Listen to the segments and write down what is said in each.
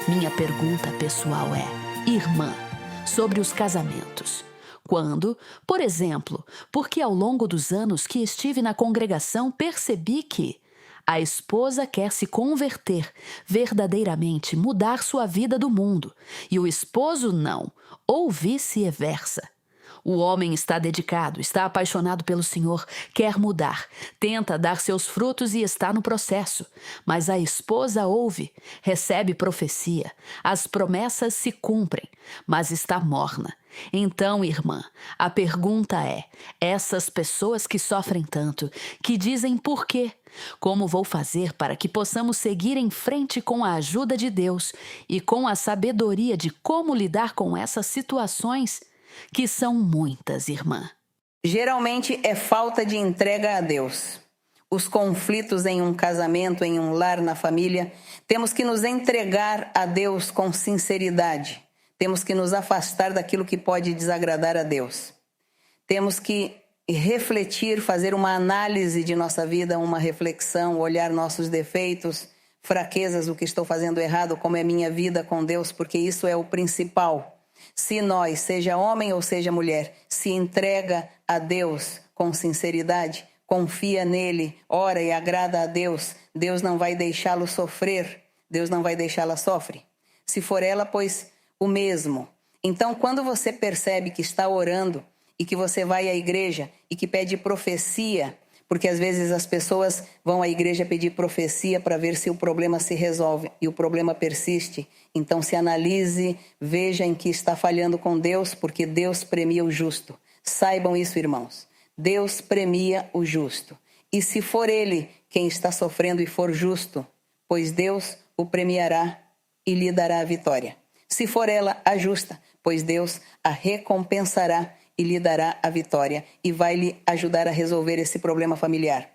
Minha pergunta pessoal é, irmã, sobre os casamentos. Quando, por exemplo, porque ao longo dos anos que estive na congregação percebi que a esposa quer se converter, verdadeiramente mudar sua vida do mundo, e o esposo não, ou vice-versa. O homem está dedicado, está apaixonado pelo Senhor, quer mudar, tenta dar seus frutos e está no processo. Mas a esposa ouve, recebe profecia, as promessas se cumprem, mas está morna. Então, irmã, a pergunta é: essas pessoas que sofrem tanto, que dizem por quê? Como vou fazer para que possamos seguir em frente com a ajuda de Deus e com a sabedoria de como lidar com essas situações? Que são muitas, irmã. Geralmente é falta de entrega a Deus. Os conflitos em um casamento, em um lar, na família, temos que nos entregar a Deus com sinceridade. Temos que nos afastar daquilo que pode desagradar a Deus. Temos que refletir, fazer uma análise de nossa vida, uma reflexão, olhar nossos defeitos, fraquezas, o que estou fazendo errado, como é minha vida com Deus, porque isso é o principal. Se nós, seja homem ou seja mulher, se entrega a Deus com sinceridade, confia nele, ora e agrada a Deus, Deus não vai deixá-lo sofrer, Deus não vai deixá-la sofrer. Se for ela, pois o mesmo. Então, quando você percebe que está orando e que você vai à igreja e que pede profecia, porque às vezes as pessoas vão à igreja pedir profecia para ver se o problema se resolve e o problema persiste. Então se analise, veja em que está falhando com Deus, porque Deus premia o justo. Saibam isso, irmãos. Deus premia o justo. E se for ele quem está sofrendo e for justo, pois Deus o premiará e lhe dará a vitória. Se for ela a justa, pois Deus a recompensará e lhe dará a vitória e vai lhe ajudar a resolver esse problema familiar.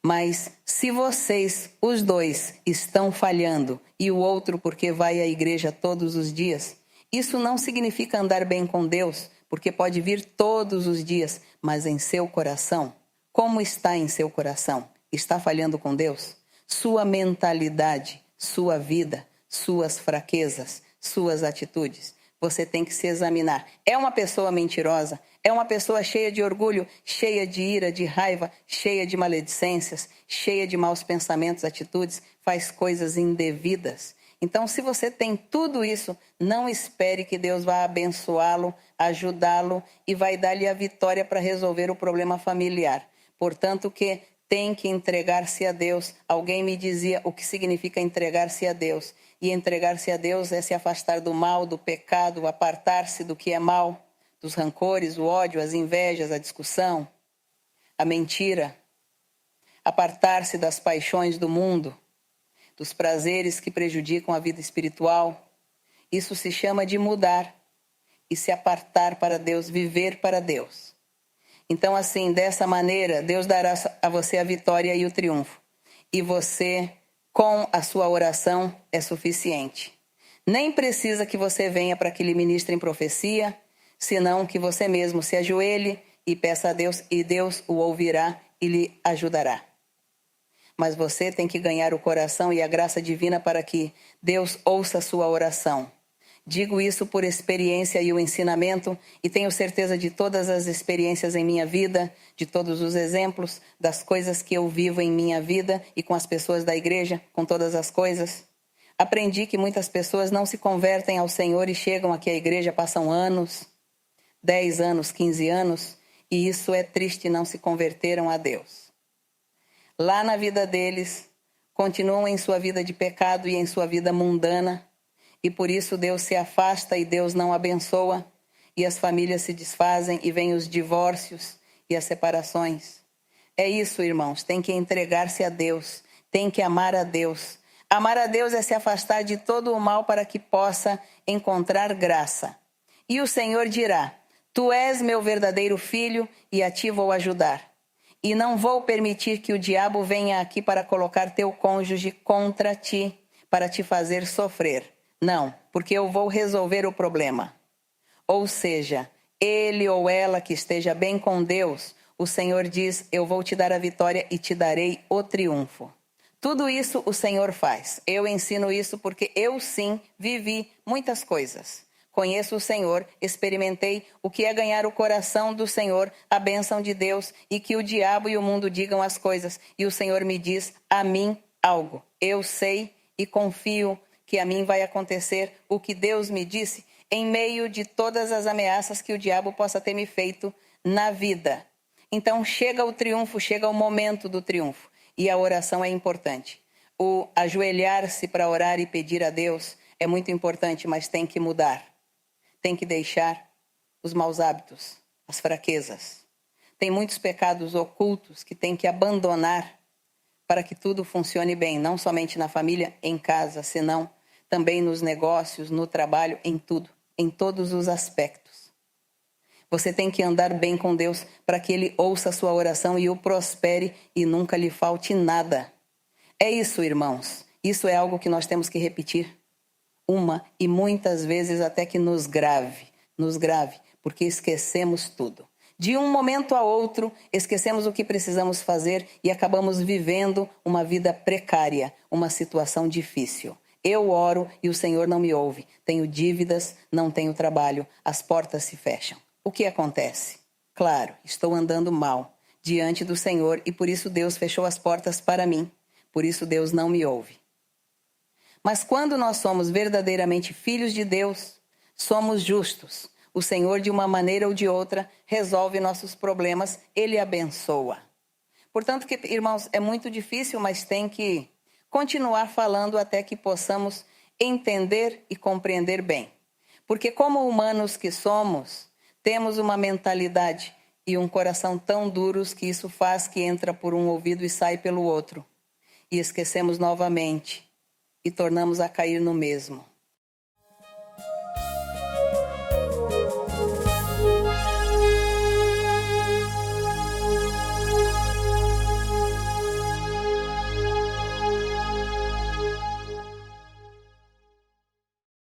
Mas se vocês, os dois, estão falhando e o outro porque vai à igreja todos os dias, isso não significa andar bem com Deus, porque pode vir todos os dias, mas em seu coração, como está em seu coração? Está falhando com Deus? Sua mentalidade, sua vida, suas fraquezas, suas atitudes. Você tem que se examinar. É uma pessoa mentirosa? É uma pessoa cheia de orgulho, cheia de ira, de raiva, cheia de maledicências, cheia de maus pensamentos, atitudes, faz coisas indevidas. Então, se você tem tudo isso, não espere que Deus vá abençoá-lo, ajudá-lo e vai dar-lhe a vitória para resolver o problema familiar. Portanto, que tem que entregar-se a Deus. Alguém me dizia o que significa entregar-se a Deus. E entregar-se a Deus é se afastar do mal, do pecado, apartar-se do que é mal, dos rancores, o ódio, as invejas, a discussão, a mentira. Apartar-se das paixões do mundo, dos prazeres que prejudicam a vida espiritual. Isso se chama de mudar e se apartar para Deus, viver para Deus. Então, assim, dessa maneira, Deus dará a você a vitória e o triunfo. E você, com a sua oração, é suficiente. Nem precisa que você venha para que lhe ministrem profecia, senão que você mesmo se ajoelhe e peça a Deus, e Deus o ouvirá e lhe ajudará. Mas você tem que ganhar o coração e a graça divina para que Deus ouça a sua oração. Digo isso por experiência e o ensinamento, e tenho certeza de todas as experiências em minha vida, de todos os exemplos, das coisas que eu vivo em minha vida e com as pessoas da igreja, com todas as coisas. Aprendi que muitas pessoas não se convertem ao Senhor e chegam aqui à igreja, passam anos, 10 anos, 15 anos, e isso é triste, não se converteram a Deus. Lá na vida deles, continuam em sua vida de pecado e em sua vida mundana, e por isso Deus se afasta e Deus não abençoa, e as famílias se desfazem e vêm os divórcios e as separações. É isso, irmãos, tem que entregar-se a Deus, tem que amar a Deus. Amar a Deus é se afastar de todo o mal para que possa encontrar graça. E o Senhor dirá: Tu és meu verdadeiro filho e a ti vou ajudar. E não vou permitir que o diabo venha aqui para colocar teu cônjuge contra ti, para te fazer sofrer. Não, porque eu vou resolver o problema. Ou seja, ele ou ela que esteja bem com Deus, o Senhor diz: eu vou te dar a vitória e te darei o triunfo. Tudo isso o Senhor faz. Eu ensino isso porque eu sim vivi muitas coisas. Conheço o Senhor, experimentei o que é ganhar o coração do Senhor, a bênção de Deus, e que o diabo e o mundo digam as coisas. E o Senhor me diz a mim algo. Eu sei e confio que a mim vai acontecer o que Deus me disse em meio de todas as ameaças que o diabo possa ter me feito na vida. Então chega o triunfo, chega o momento do triunfo. E a oração é importante. O ajoelhar-se para orar e pedir a Deus é muito importante, mas tem que mudar. Tem que deixar os maus hábitos, as fraquezas. Tem muitos pecados ocultos que tem que abandonar para que tudo funcione bem, não somente na família, em casa, senão também nos negócios, no trabalho, em tudo, em todos os aspectos. Você tem que andar bem com Deus para que Ele ouça a sua oração e o prospere e nunca lhe falte nada. É isso, irmãos. Isso é algo que nós temos que repetir. Uma e muitas vezes até que nos grave, porque esquecemos tudo. De um momento a outro, esquecemos o que precisamos fazer e acabamos vivendo uma vida precária, uma situação difícil. Eu oro e o Senhor não me ouve. Tenho dívidas, não tenho trabalho, as portas se fecham. O que acontece? Claro, estou andando mal diante do Senhor e por isso Deus fechou as portas para mim. Por isso Deus não me ouve. Mas quando nós somos verdadeiramente filhos de Deus, somos justos. O Senhor, de uma maneira ou de outra, resolve nossos problemas, Ele abençoa. Portanto, irmãos, é muito difícil, mas tem que continuar falando até que possamos entender e compreender bem. Porque como humanos que somos, temos uma mentalidade e um coração tão duros que isso faz que entra por um ouvido e sai pelo outro. E esquecemos novamente. E tornamos a cair no mesmo.